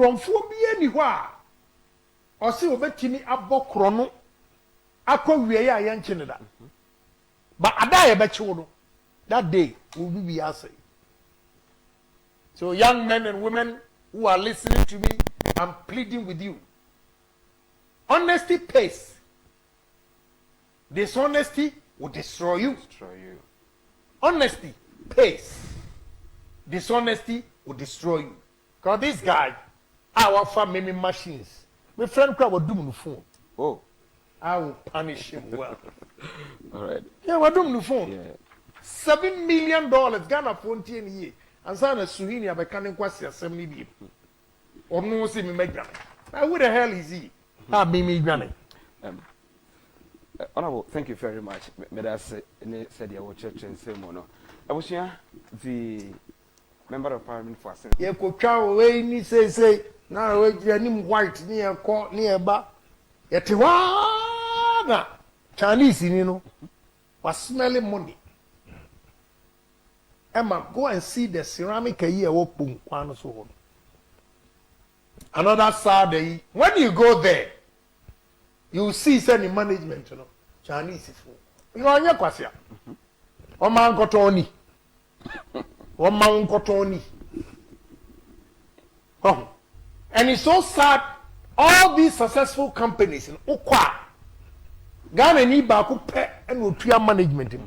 kromfo bi ani ho a ose obetimi abokro no akọwie ya ya nche ne da but ada ye bechiwo no that day will be answer. So young men and women who are listening to me, I'm pleading with you. Honesty pays. Dishonesty will destroy you. Honesty pays. Dishonesty will destroy you. Because this guy, our family machines, my friend will do the phone. Oh. I will punish him well. All right. Yeah, we're doing the phone. Yeah. $7 million Ghana phone a year. And so na Suhuyini abekane kwasi assembly bi. Onu se me medwane. Now who the hell is he? Ah, me medwane. Honorable, thank you very much. May I say said your church and say mono. I was here the member of parliament for assembly. Ye ko twa we ni say na we anim white ni e ko ni e ba. Ye te wa na Chinese ni no. Was smelling money. Emma, go and see the ceramic a year open one so. Another Saturday, when you go there, you see any management, you know, Chinese food. You know, your question. One man got only. One man got only. Oh, and it's so sad. All these successful companies in Okwa, Ghana need back and will try management.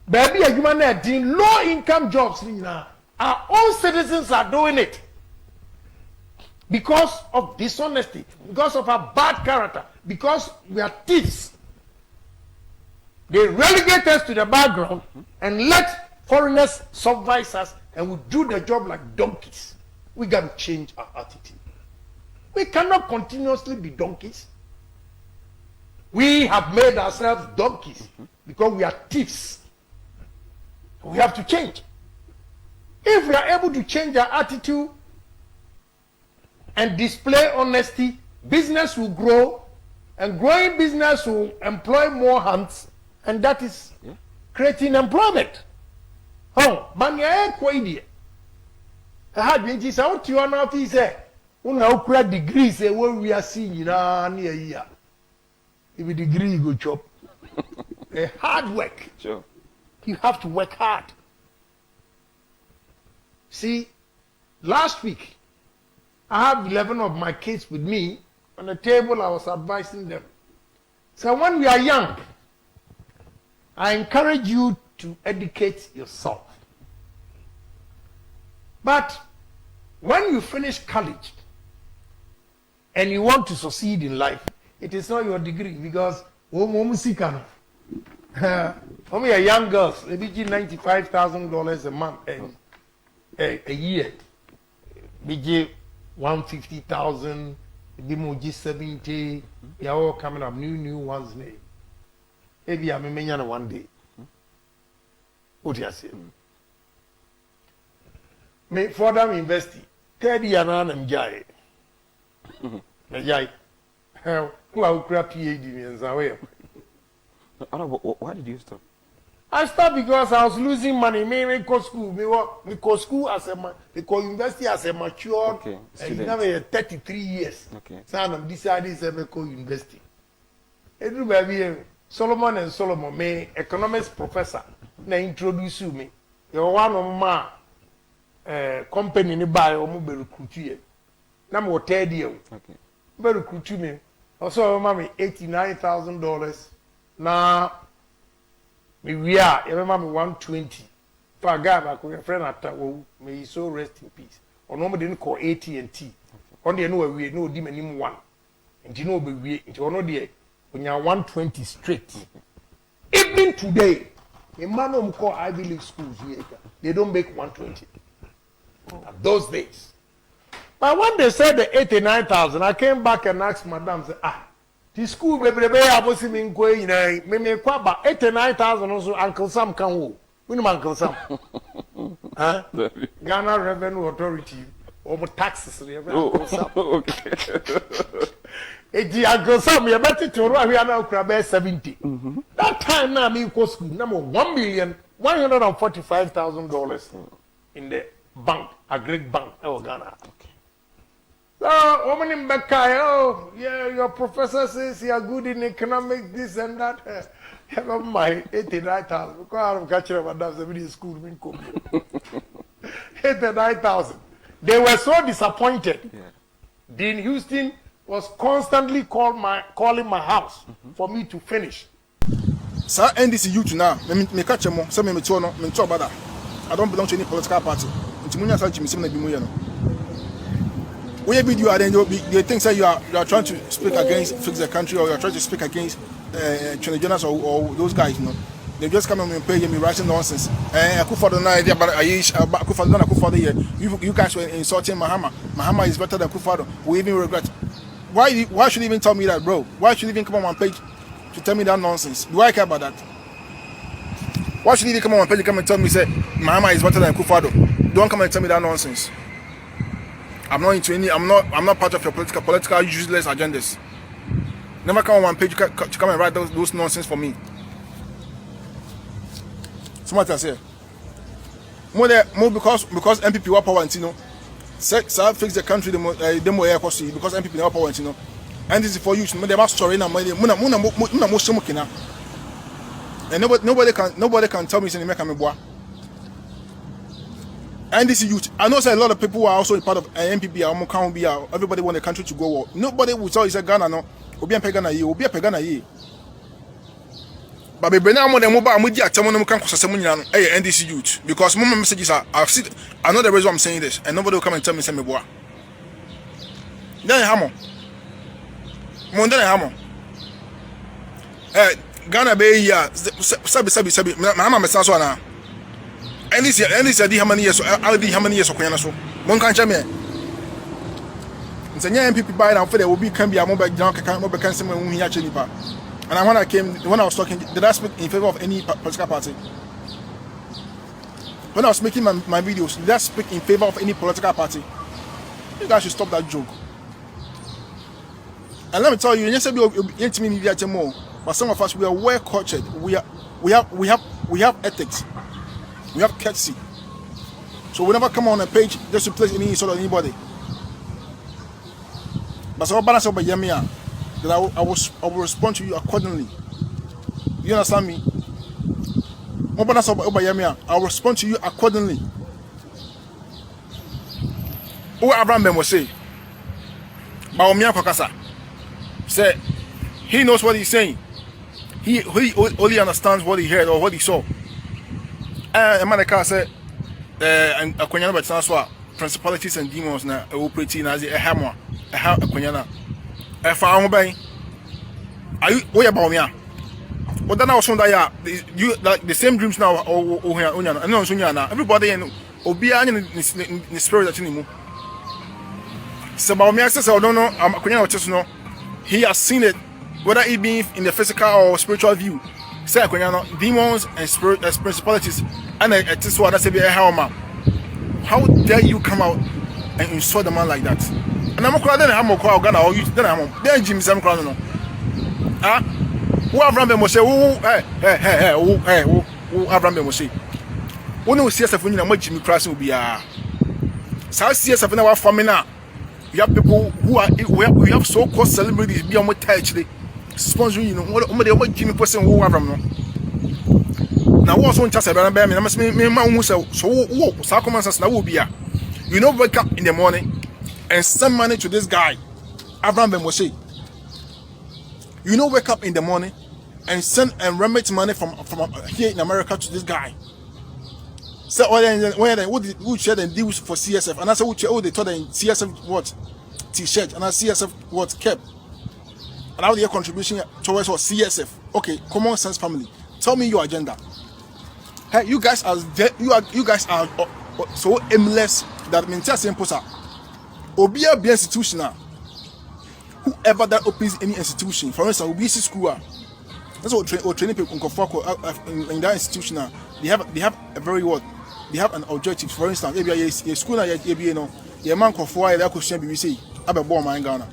Baby, a human in low income jobs now. Our own citizens are doing it because of dishonesty, because of our bad character, because we are thieves. They relegate us to the background and let foreigners supervise us, and we do the job like donkeys. We got to change our attitude. We cannot continuously be donkeys. We have made ourselves donkeys because we are thieves. We have to change. If we are able to change our attitude and display honesty, business will grow, and growing business will employ more hands, and that is creating employment. Oh, manya ko idea. I had been just out to an office. Una ukra degrees where we are seeing na near here. If a degree go chop. A hard work. Sure. You have to work hard. See, last week, I have 11 of my kids with me. On the table, I was advising them. So when we are young, I encourage you to educate yourself. But when you finish college and you want to succeed in life, it is not your degree because only a young girls, they be $95,000 a month, a year. Be $150,000, be more $70. They are all coming up, new ones. Maybe I'm a man one day. What do you say? Me for them investing. 30 years and I'm jay. Who are PhD in Zawe? Why did you stop? I stopped because I was losing money. Me go school. Me go school as a man. Me go university as a mature. And you have 33 years. Okay. So I'm deciding to me go university. Everybody, Solomon and Solomon, me economics professor, na introduce me. You one of my company ni buy or mo be recruit you. Na mo third year. Okay. Be recruit me. Also, mommy $89,000. Now, we are, you remember 120. For a guy, my friend at may he so rest in peace. Or nobody didn't call AT&T. On the know we no dim any one. And you know, we into another when you are 120 straight. Even today, a man who call Ivy League schools here, they don't make 120. Those days. But when they said the 89,000, I came back and asked Madam, say, the school baby I was in going, me quite about 89,000 also. Uncle Sam can woo. We know Uncle Sam. Huh? Ghana Revenue Authority over taxes. Uncle Sam. Okay. Uncle Sam, you better to run here now, crab 70. That time now, me go school number $1,145,000 in the bank, a Greek bank, Ghana. Okay. So, woman in Bekai, oh, yeah, your professor says you are good in economics, this and that. Have my 89,000. Because I'm catching up at that school. 89,000. They were so disappointed. Yeah. Dean Houston was constantly calling my house for me to finish. Sir, NDC youth now, me catch them, some me talk about that. I don't belong to any political party. Intimunya sa Jimmy Simon Bimuya no. When you video then they think say you are trying to speak against fix the country or you are trying to speak against Jonas or those guys, you know. They just come and pay me writing nonsense. Akufo na idea about Eish, Akufo here. You guys were insulting Mahama. Mahama is better than Akufo. We even regret. Why should you even tell me that, bro? Why should you even come on my page to tell me that nonsense? Do I care about that? Why should you even come on my page and come and tell me say Mahama is better than Akufo? Don't come and tell me that nonsense. I'm not into any. I'm not part of your political useless agendas. Never come on one page to come and write those nonsense for me. So what I say? More because MPP were power, you know. So fix the country the more air cost because MPP were power, you know. And this is for you. They must story now. Muna and nobody can tell me something make me boy. And this is youth. I know say a lot of people who are also a part of MPP. Everybody want the country to go war. Nobody will tell you say Ghana no. Obi a pegana ye. But be now more than mobile media tell me can cause nyina no NDC youth because my messages are I know the reason I'm saying this and nobody will come and tell me say me boa. Then hamo. Ghana be here sabi mama mesa so na NDC di how many years okwanya so mon kan chame nsenya MPP buy now for there will be can be a mobile down can mobile can say when here chenipa. And when I was talking, did I speak in favor of any political party? When I was making my videos, did I speak in favor of any political party? You guys should stop that joke. And let me tell you, you said more, but some of us we are well cultured. We have ethics. We have courtesy. So we never come on a page just to place any insult on anybody. But so balance over Yamia. That I will respond to you accordingly. You understand me? I will respond to you accordingly. Who Abraham Ben will say, Baumia Kokasa said he knows what he's saying. He only understands what he heard or what he saw. And Manaka said, and Akwanyana Batsaswa, principalities and demons now operating as a hammer, a Akwanyana. Found by are you about me? But then I was that you like the same dreams now everybody and Obia in the spirit that you so about me I says I don't know I'm just know he has seen it whether it be in the physical or spiritual view. Say demons and spirit principalities and it is what I say how dare you come out and insult the man like that? And I'm crying then I'm crying Ghana or you then I'm then Jimmy Sam crying no. Ah, who Abraham be say who Abraham be say. Who no CSF when you na Jimmy Crossing will be so CSF na wa family na. You have people we have so-called celebrities be on my actually sponsoring you know what Jimmy person who Abraham no. Now what's on chance Abraham be me man who so circumstances na will be you know wake up in the morning and send money to this guy, Abraham Ben Moshe. You know, wake up in the morning and send and remit money from here in America to this guy. So who shared and deals for CSF? And I said, they thought in CSF what T-shirt and I CSF what cap. And how their contribution towards what CSF? Okay, common sense family. Tell me your agenda. Hey, you guys are so aimless that means just simple. Obia be institutional. Whoever that opens any institution, for instance, Obi school. That's what training people in that institution. They have a very what? They have an objective. For instance, maybe a school you know, a man can fly that question be say, I be born in Ghana.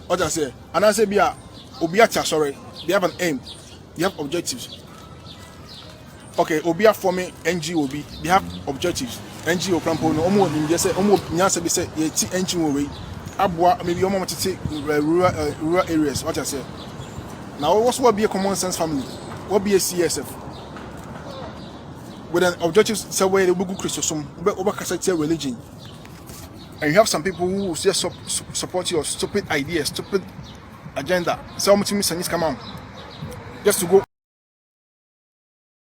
What I say, and I say, Obia sorry, they have an aim, they have objectives. Okay, Obia forming NGO, they have objectives. NGO crampo no omo nim je say omo nyasa be say ye ti NGO we abwa maybe your mom to take rural areas. What I say. Now, what be a common sense family? What be a CSF? With an objective say where the Bugu Christosum, over cassette religion. And you have some people who just support your stupid ideas, stupid agenda. So much to miss and come on. Just to go